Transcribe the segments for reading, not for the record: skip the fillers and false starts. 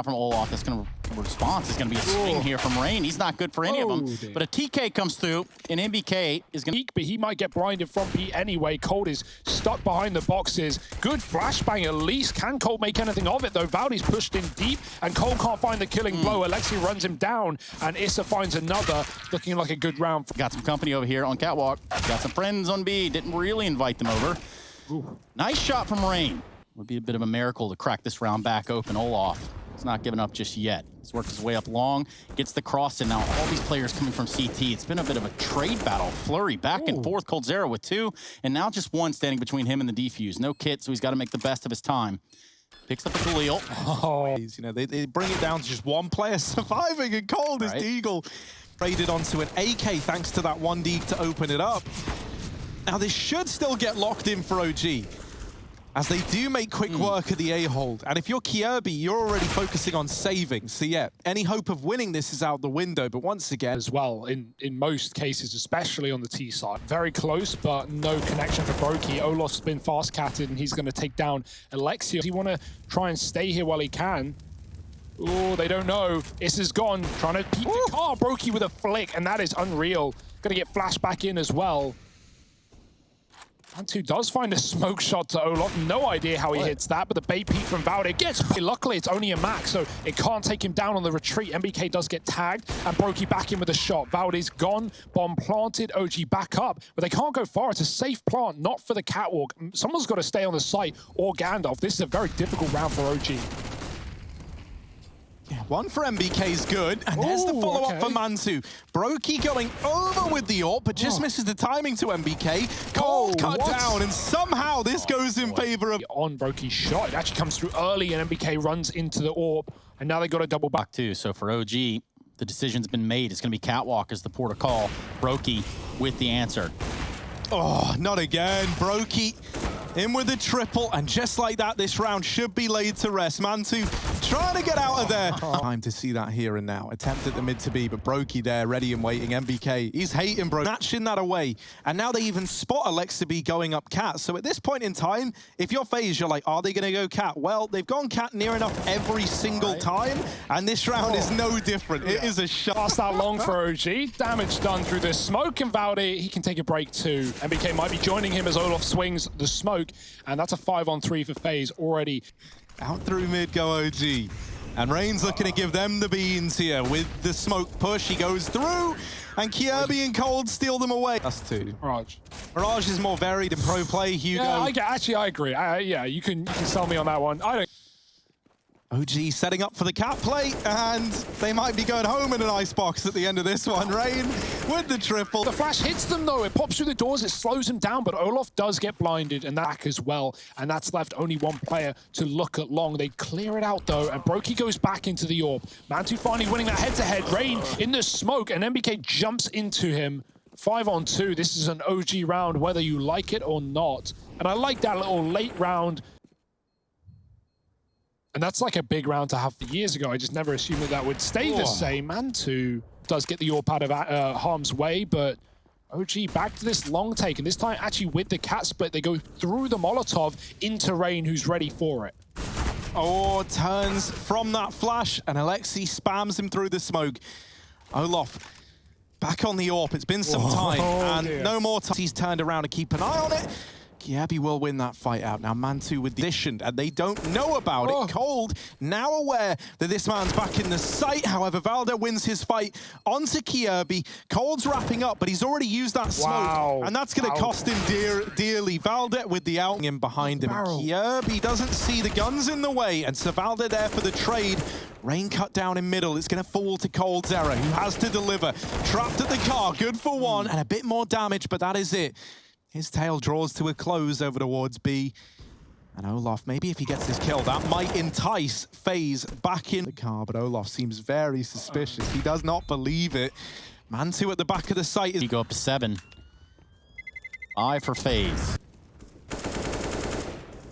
from Olaf. That's going to response is going to be a swing here from Rain. He's not good for any of them. Dear. But a TK comes through, and MBK is going to... But he might get blinded from B anyway. Cold is stuck behind the boxes. Good flashbang at least. Can Cold make anything of it though? Valdi's pushed in deep, and Cold can't find the killing blow. Alexi runs him down, and Issa finds another. Looking like a good round. Got some company over here on Catwalk. Got some friends on B. Didn't really invite them over. Ooh. Nice shot from Rain. Would be a bit of a miracle to crack this round back open. Olaf is not giving up just yet. He's worked his way up long, gets the cross, and now all these players coming from CT. It's been a bit of a trade battle. Flurry back and forth. coldzera with 2, and now just 1 standing between him and the defuse. No kit, so he's got to make the best of his time. Picks up a Khalil. Oh, you know, they bring it down to just one player surviving, and Cold is Deagle. Traded onto an AK thanks to that 1D to open it up. Now this should still get locked in for OG, as they do make quick work of the A-hold. And if you're Kirby, you're already focusing on saving. So yeah, any hope of winning this is out the window. But once again, as well, in most cases, especially on the T side. Very close, but no connection for Brokey. Olaf's been fast-catted, and he's going to take down Alexia. Does he want to try and stay here while he can? Oh, they don't know. Issa's gone, trying to peek the car. Brokey with a flick, and that is unreal. Gonna get flashed back in as well. Dust2 does find a smoke shot to Olaf. No idea how he hits that, but the bait peek from Valde gets... Luckily, it's only a max, so it can't take him down on the retreat. MBK does get tagged, and Brokey back in with a shot. Valde's gone, bomb planted, OG back up, but they can't go far. It's a safe plant, not for the catwalk. Someone's got to stay on the site, or Gandalf. This is a very difficult round for OG. Yeah, 1 for MBK is good, and there's the follow-up for Mantu. Brokey going over with the AWP, but just misses the timing to MBK. Cold cut down, and somehow this goes in favor of... On Brokey's shot, it actually comes through early, and MBK runs into the AWP, and now they got to double back too. So for OG, the decision's been made. It's going to be Catwalk as the port of call. Brokey with the answer. Oh, not again. Brokey in with the triple, and just like that, this round should be laid to rest. Mantu trying to get out of there. Time to see that here and now. Attempt at the mid to B, but Brokey there, ready and waiting. MBK, he's hating Brokey. Snatching that away, and now they even spot Alexa B going up Cat. So at this point in time, if you're FaZe, you're like, are they going to go Cat? Well, they've gone Cat near enough every single time, and this round is no different. It is a shot. Pass that long for OG. Damage done through the smoke, and Valde, he can take a break too. MBK might be joining him as Olaf swings the smoke, and that's a 5-on-3 for FaZe already. Out through mid go OG. And Rain's looking to give them the beans here with the smoke push. He goes through, and Kirby and Cold steal them away. Dust2. Mirage is more varied in pro play. Hugo. Yeah, actually, I agree. Yeah, you can sell me on that one. I don't. OG setting up for the cat play, and they might be going home in an icebox at the end of this one. Rain with the triple. The flash hits them though. It pops through the doors, it slows him down, but Olaf does get blinded, and that as well. And that's left only 1 player to look at long. They clear it out though, and Brokey goes back into the AWP. Mantu finally winning that head-to-head. Rain in the smoke, and MBK jumps into him. 5-on-2. This is an OG round, whether you like it or not. And I like that little late round. And that's like a big round to have for years ago. I just never assumed that would stay the same. Mantu does get the AWP out of harm's way, but OG back to this long take. And this time actually with the cat split, they go through the Molotov into Rain, who's ready for it. Oh, turns from that flash, and Alexi spams him through the smoke. Olaf back on the AWP. It's been some time, and no more time. He's turned around to keep an eye on it. Kirby will win that fight out. Now Mantu with the addition, and they don't know about it. Cold now aware that this man's back in the site. However, Valde wins his fight onto Kirby. Cold's wrapping up, but he's already used that smoke, and that's going to cost him dearly. Valde with the out in behind him. Kirby doesn't see the guns in the way, and so Valde there for the trade. Rain cut down in middle. It's going to fall to coldzera, who has to deliver. Trapped at the car, good for 1, and a bit more damage, but that is it. His tail draws to a close over towards B. And Olaf, maybe if he gets this kill, that might entice FaZe back in the car, but Olaf seems very suspicious. He does not believe it. Mantu at the back of the site. He go up to 7. I for FaZe.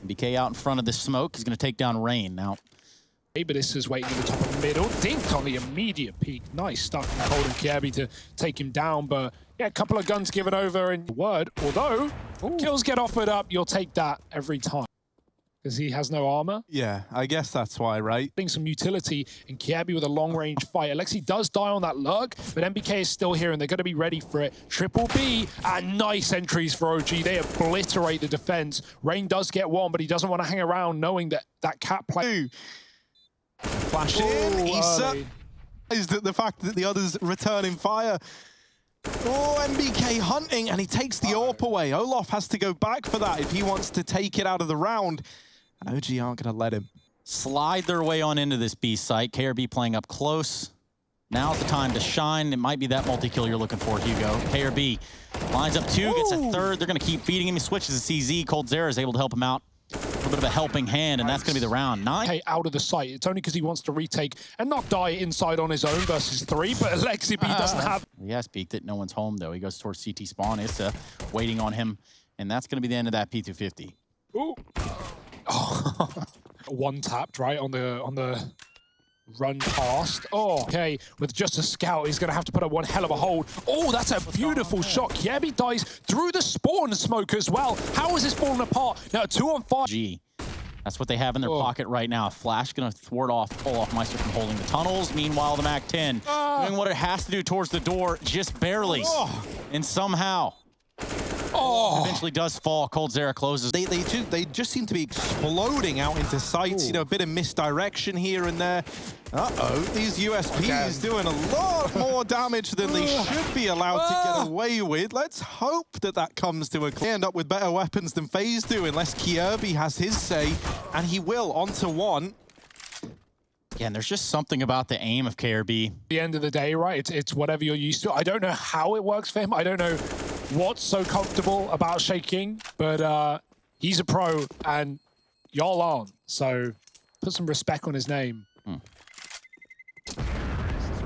BK out in front of the smoke. He's going to take down Rain now. But is waiting at the top of the middle. Dinked on the immediate peak. Nice stuff from Cold and Kirby to take him down. But yeah, a couple of guns given over in word. Although kills get offered up, you'll take that every time. because he has no armor. Yeah, I guess that's why, right? Getting some utility, and Kiebi with a long-range fight. Alexi does die on that lurk, but MBK is still here, and they're going to be ready for it. Triple B, and nice entries for OG. They obliterate the defense. Rain does get one, but he doesn't want to hang around knowing that that cat play. Flash in, he's surprised at the fact that the others return in fire. Oh, MBK hunting, and he takes the AWP away. Olaf has to go back for that if he wants to take it out of the round. And OG aren't going to let him. Slide their way on into this B site. KRB playing up close. Now's the time to shine. It might be that multi-kill you're looking for, Hugo. KRB lines up two, gets a third. They're going to keep feeding him. He switches to CZ. coldzera is able to help him out. A little bit of a helping hand, and that's going to be the round. 9. Hey, out of the site. It's only because he wants to retake and not die inside on his own versus 3, but Alexi B doesn't have... He has peeked it. No one's home, though. He goes towards CT spawn. Issa waiting on him, and that's going to be the end of that P250. Ooh. Oh. One tapped right on the run past. Oh, okay. With just a scout, he's going to have to put up one hell of a hold. Oh, that's a beautiful shot. Kiebi dies through the spawn smoke as well. How is this falling apart? Now, 2-on-5. G. That's what they have in their pocket right now. Flash going to thwart off Olaf Meister from holding the tunnels. Meanwhile, the MAC-10 doing what it has to do towards the door, just barely. And somehow... eventually does fall. coldzera closes. They just seem to be exploding out into sites. You know, a bit of misdirection here and there. These USPs doing a lot more damage than they should be allowed to get away with. Let's hope that that comes to a clear. End up with better weapons than FaZe do, unless Kiebi has his say, and he will. Onto one. Yeah, and there's just something about the aim of KRB. At the end of the day, right, it's whatever you're used to. I don't know how it works for him. I don't know what's so comfortable about shaking, but he's a pro and y'all aren't. So put some respect on his name.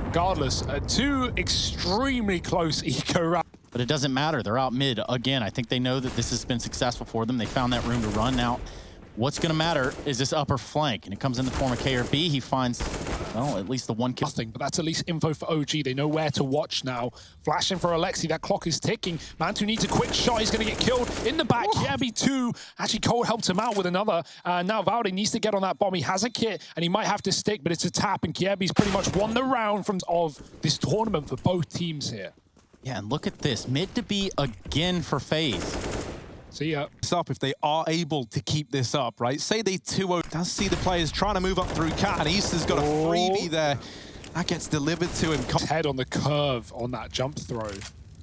Regardless, 2 extremely close eco rounds. But it doesn't matter. They're out mid again. I think they know that this has been successful for them. They found that room to run. Now, what's going to matter is this upper flank, and it comes in the form of KRB. He finds, well, at least the one kill. Nothing, but that's at least info for OG. They know where to watch now. Flashing for Alexi. That clock is ticking. Mantu needs a quick shot. He's going to get killed in the back. Kiebi 2. Actually, Cole helped him out with another. Now Valde needs to get on that bomb. He has a kit, and he might have to stick, but it's a tap, and Kiebi's pretty much won the round of this tournament for both teams here. Yeah, and look at this. Mid to B again for FaZe. See ya. Up if they are able to keep this up, right? Say they 2-0. Does see the players trying to move up through cat, and Easter's got a freebie there. That gets delivered to him. His head on the curve on that jump throw.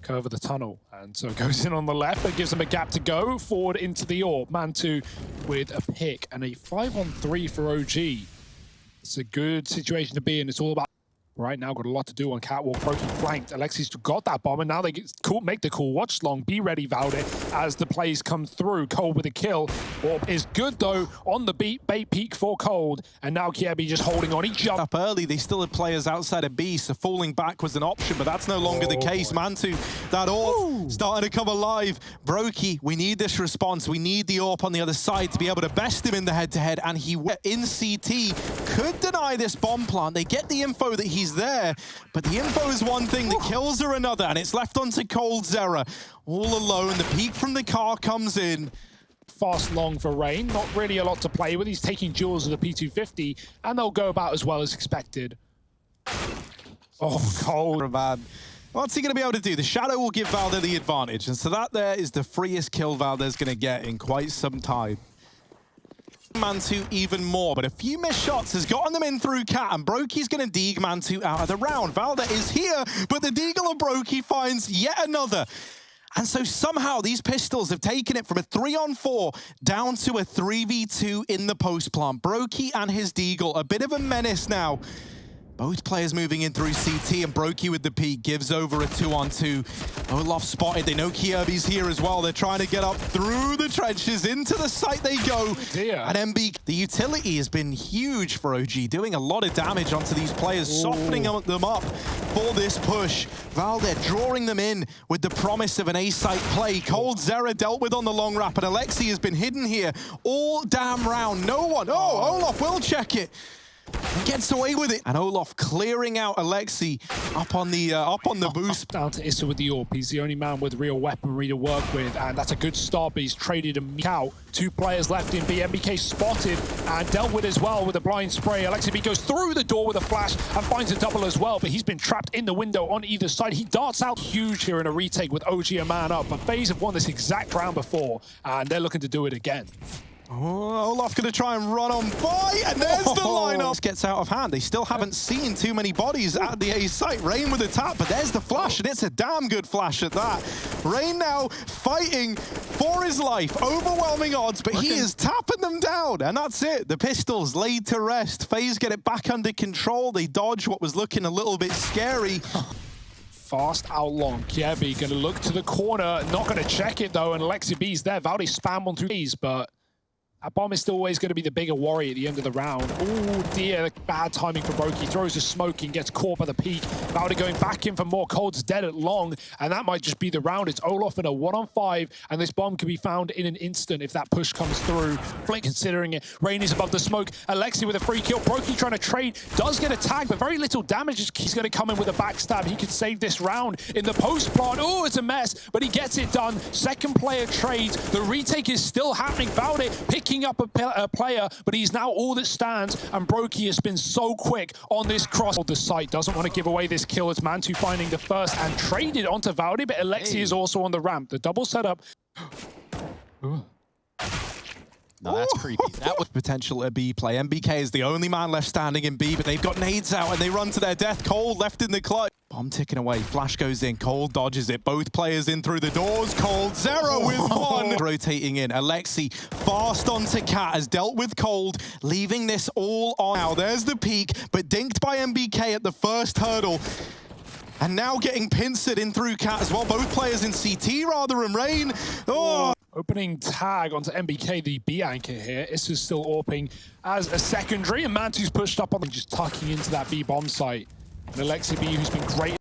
Curve of the tunnel. And so it goes in on the left, but gives him a gap to go forward into the AWP. Mantu with a pick and a 5-on-3 for OG. It's a good situation to be in. It's all about right now, got a lot to do on catwalk. Broken flanked. Alexi's got that bomb, and now they make the cool watch long. Be ready, Valde, as the plays come through. Cold with a kill. Orb is good, though, on the bait peak for Cold. And now Kiebi just holding on. He jumped up early. They still had players outside of B, so falling back was an option, but that's no longer the case. Mantu, that AWP starting to come alive. Brokey, we need this response. We need the AWP on the other side to be able to best him in the head-to-head, and he in CT could deny this bomb plant. They get the info that he's there, but the info is one thing, the kills are another, and it's left onto coldzera all alone. The peek from the car comes in. Fast long for Rain, not really a lot to play with. He's taking duels of the P250, and they'll go about as well as expected. Oh, Cold. What's he going to be able to do? The Shadow will give Valde the advantage, and so that there is the freest kill Valde's going to get in quite some time. Mantu even more, but a few missed shots has gotten them in through cat, and Brokey's going to deeg Mantu out of the round. Valde is here, but the deagle of Brokey finds yet another. And so somehow these pistols have taken it from a 3-on-4 down to a 3v2 in the post plant. Brokey and his deagle, a bit of a menace now. Both players moving in through CT, and Brokey with the peek gives over a 2-on-2. Olaf spotted. They know Kiebi's here as well. They're trying to get up through the trenches. Into the site they go. And MB, the utility has been huge for OG, doing a lot of damage onto these players, softening them up for this push. Valde drawing them in with the promise of an A-site play. coldzera dealt with on the long wrap, and Alexi has been hidden here all damn round. No one. Oh, Olaf will check it. Gets away with it. And Olof clearing out Alexi up on the boost. Down to Issa with the AWP. He's the only man with real weaponry to work with, and that's a good start, but he's traded him out. 2 players left in B. MBK spotted and dealt with as well with a blind spray. Alexi B goes through the door with a flash and finds a double as well, but he's been trapped in the window on either side. He darts out huge here in a retake with OG a man up, but FaZe have won this exact round before, and they're looking to do it again. Oh, Olaf gonna try and run on by, and there's the lineup. Gets out of hand. They still haven't seen too many bodies at the A site. Rain with a tap, but there's the flash, and it's a damn good flash at that. Rain now fighting for his life. Overwhelming odds, but he is tapping them down, and that's it. The pistols laid to rest. FaZe get it back under control. They dodge what was looking a little bit scary. Fast out long. Kiebi gonna look to the corner, not gonna check it though, and Alexi B's there. Valde spam on 2 B's, but that bomb is still always going to be the bigger worry at the end of the round. Oh dear, bad timing for Brokey. Throws a smoke and gets caught by the peak. Valde going back in for more. Cold's dead at long, and that might just be the round. It's Olof in a 1-on-5, and this bomb can be found in an instant if that push comes through. Flink considering it. Rain is above the smoke. Alexi with a free kill. Brokey trying to trade. Does get a tag, but very little damage. He's going to come in with a backstab. He could save this round in the post plant. Oh, it's a mess, but he gets it done. Second player trades. The retake is still happening. Valde picking up a player, but he's now all that stands, and Brokey has been so quick on this cross. The site doesn't want to give away this kill. It's Mantu finding the first and traded onto Valde, but Alexi is also on the ramp. The double setup. No, that's creepy. That was potential at B play. MBK is the only man left standing in B, but they've got nades out and they run to their death. Cold left in the clutch. Bomb ticking away. Flash goes in. Cold dodges it. Both players in through the doors. Cold 0 with 1. Rotating in. Alexi fast onto Cat has dealt with Cold, leaving this all on. Now there's the peak, but dinked by MBK at the first hurdle. And now getting pincered in through Cat as well. Both players in CT rather than Rain. Oh. Opening tag onto MBK, the B anchor here. Issa's still AWPing as a secondary, and Mantu's pushed up on them, just tucking into that B bomb site. And Alexi B, who's been great.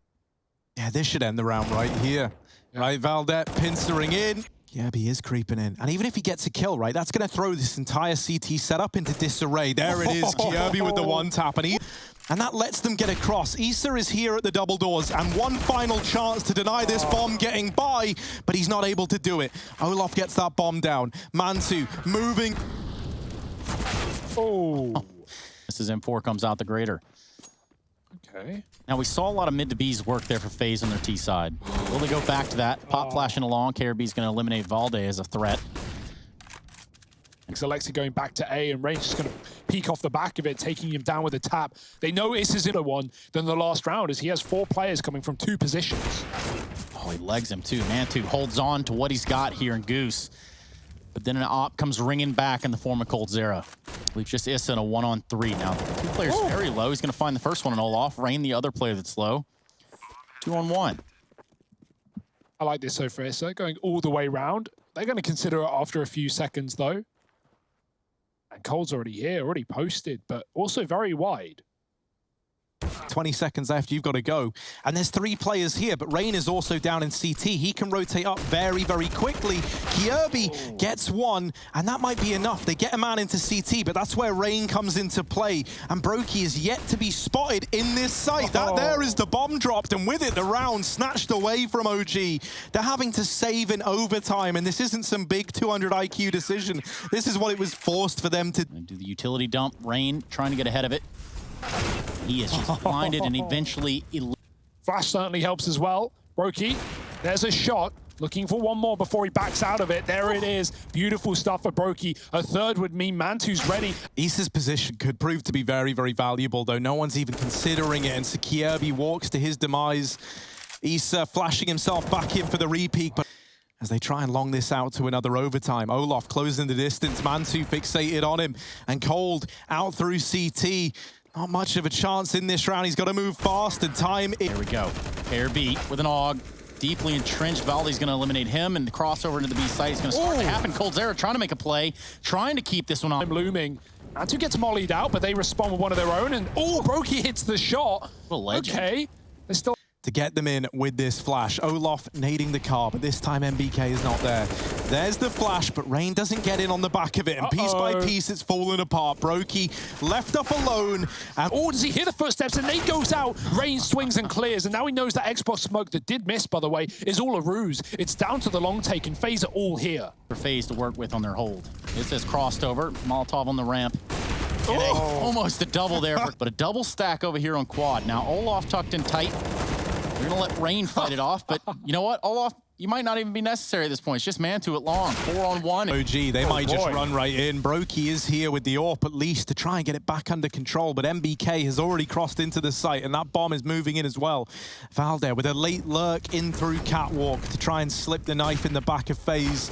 Yeah, this should end the round right here. Yeah. Right, Valdet pincering in. Yeah, he is creeping in. And even if he gets a kill, right, that's going to throw this entire CT setup into disarray. There it is, Kiebi with the 1-tap. And that lets them get across. Issa is here at the double doors, and one final chance to deny this bomb getting by, but he's not able to do it. Olof gets that bomb down. Mantu moving. Oh. This is M4 comes out the greater. Okay. Now, we saw a lot of mid to B's work there for FaZe on their T side. Will they go back to that? Pop flashing along. KRB's going to eliminate Valde as a threat. Alexi going back to A, and Rain's just going to peek off the back of it, taking him down with a tap. They know Issa's in a one than the last round, as he has 4 players coming from 2 positions. Oh, he legs him too. Mantu holds on to what he's got here in Goose. But then an op comes ringing back in the form of Cold Zero. We've just Issa in a 1-on-3. Now, 2 players very low. He's going to find the first one and Olaf. Rain, the other player that's low. 2-on-1. I like this so far, Issa, going all the way round. They're going to consider it after a few seconds, though. And Cold's already here, already posted, but also very wide. 20 seconds left, you've got to go. And there's 3 players here, but Rain is also down in CT. He can rotate up very, very quickly. Kierby gets 1, and that might be enough. They get a man into CT, but that's where Rain comes into play. And Brokey is yet to be spotted in this site. That there is the bomb dropped, and with it, the round snatched away from OG. They're having to save in overtime, and this isn't some big 200 IQ decision. This is what it was forced for them to do. The utility dump. Rain trying to get ahead of it. He is just blinded and eventually... Flash certainly helps as well. Brokey, there's a shot. Looking for one more before he backs out of it. There it is. Beautiful stuff for Brokey. A third would mean Mantu's ready. Issa's position could prove to be very, very valuable, though. No one's even considering it, and Sakierby walks to his demise. Issa flashing himself back in for the repeat, but as they try and long this out to another overtime. Olaf closing the distance. Mantu fixated on him, and Cold out through CT. Not much of a chance in this round. He's got to move fast and time. There we go. Air beat with an AUG. Deeply entrenched. Valde's going to eliminate him, and the crossover into the B site is going to start to happen. Cold Zero trying to make a play, trying to keep this one on. Looming. Mantu gets mollied out, but they respond with one of their own, and Brokey hits the shot. What a legend. Okay. They're still to get them in with this flash. Olaf nading the car, but this time MBK is not there. There's the flash, but Rain doesn't get in on the back of it, and piece by piece, it's falling apart. Brokey left up alone. And oh, does he hear the footsteps? And nade goes out. Rain swings and clears, and now he knows that Xbox smoke that did miss, by the way, is all a ruse. It's down to the long take, and FaZe are all here. For FaZe to work with on their hold. This is crossed over. Molotov on the ramp. Almost a double there, but a double stack over here on quad. Now Olaf tucked in tight. We're gonna let Rain fight it off, but you know what, Olaf, you might not even be necessary at this point. It's just Mantu at long, 4-on-1. OG, they might just run right in. Brokey is here with the AWP at least to try and get it back under control, but MBK has already crossed into the site, and that bomb is moving in as well. Valder with a late lurk in through Catwalk to try and slip the knife in the back of FaZe.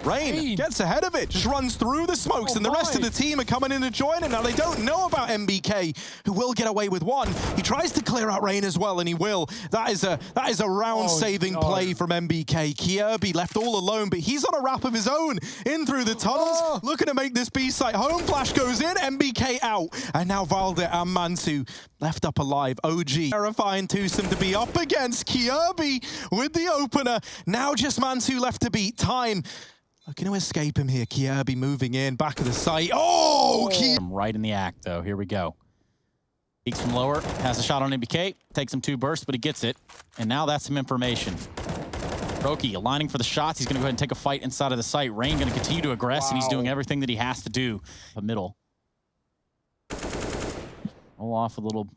Rain gets ahead of it, just runs through the smokes, and the rest of the team are coming in to join him. Now, they don't know about MBK, who will get away with one. He tries to clear out Rain as well, and he will. That is a round-saving play from MBK. Kierby left all alone, but he's on a wrap of his own. In through the tunnels, looking to make this B-site home. Flash goes in, MBK out. And now Valder and Mantu left up alive. OG, terrifying twosome to be up against. Kierby with the opener. Now just Mantu left to beat time. Looking to escape him here. Kierby moving in, back of the site. Oh! Right in the act, though. Here we go. Peeks from lower, has a shot on MBK. Takes him 2 bursts, but he gets it. And now that's some information. Brokey aligning for the shots. He's going to go ahead and take a fight inside of the site. Rain going to continue to aggress, and he's doing everything that he has to do. The middle. Olaf a little...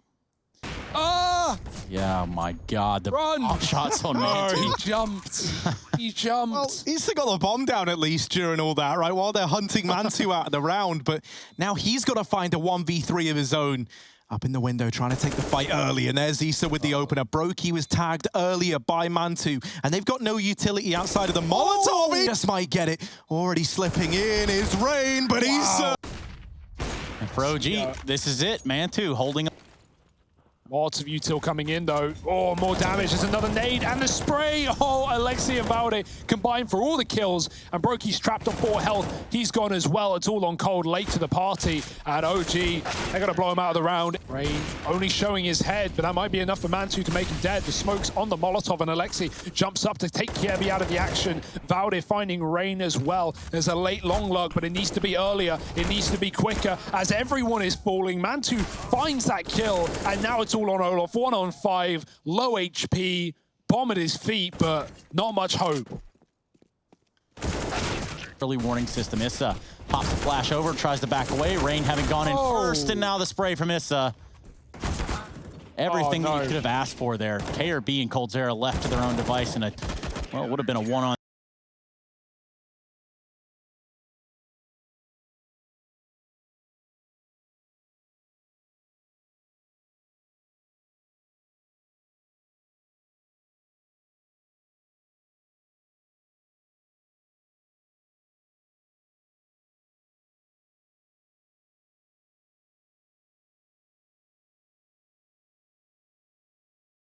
Yeah, my God. The pop shots on Mantu. He jumped. He jumped. Well, he's still got the bomb down at least during all that, right? While they're hunting Mantu out of the round. But now he's got to find a 1v3 of his own. Up in the window, trying to take the fight early. And there's Issa with the opener. Brokey was tagged earlier by Mantu. And they've got no utility outside of the Molotov. He just might get it. Already slipping in is Rain, but Issa. And for OG, this is it. Mantu holding up. Lots of util coming in, though. Oh, more damage. There's another nade and the spray. Oh, Alexi and Valde combined for all the kills. And Brokey's trapped on 4 health. He's gone as well. It's all on cold, late to the party. And OG, they're going to blow him out of the round. Rain only showing his head, but that might be enough for Mantu to make him dead. The smoke's on the Molotov, and Alexi jumps up to take Kierby out of the action. Valde finding Rain as well. There's a late long lug, but it needs to be earlier. It needs to be quicker. As everyone is falling, Mantu finds that kill, and now it's all on Olaf. 1-on-5, low HP, bomb at his feet, but not much hope. Early warning system. Issa pops the flash over, tries to back away. Rain having gone in first, and now the spray from Issa. Everything that you could have asked for there. KRB and coldzera left to their own device, and well, it would have been a 1-on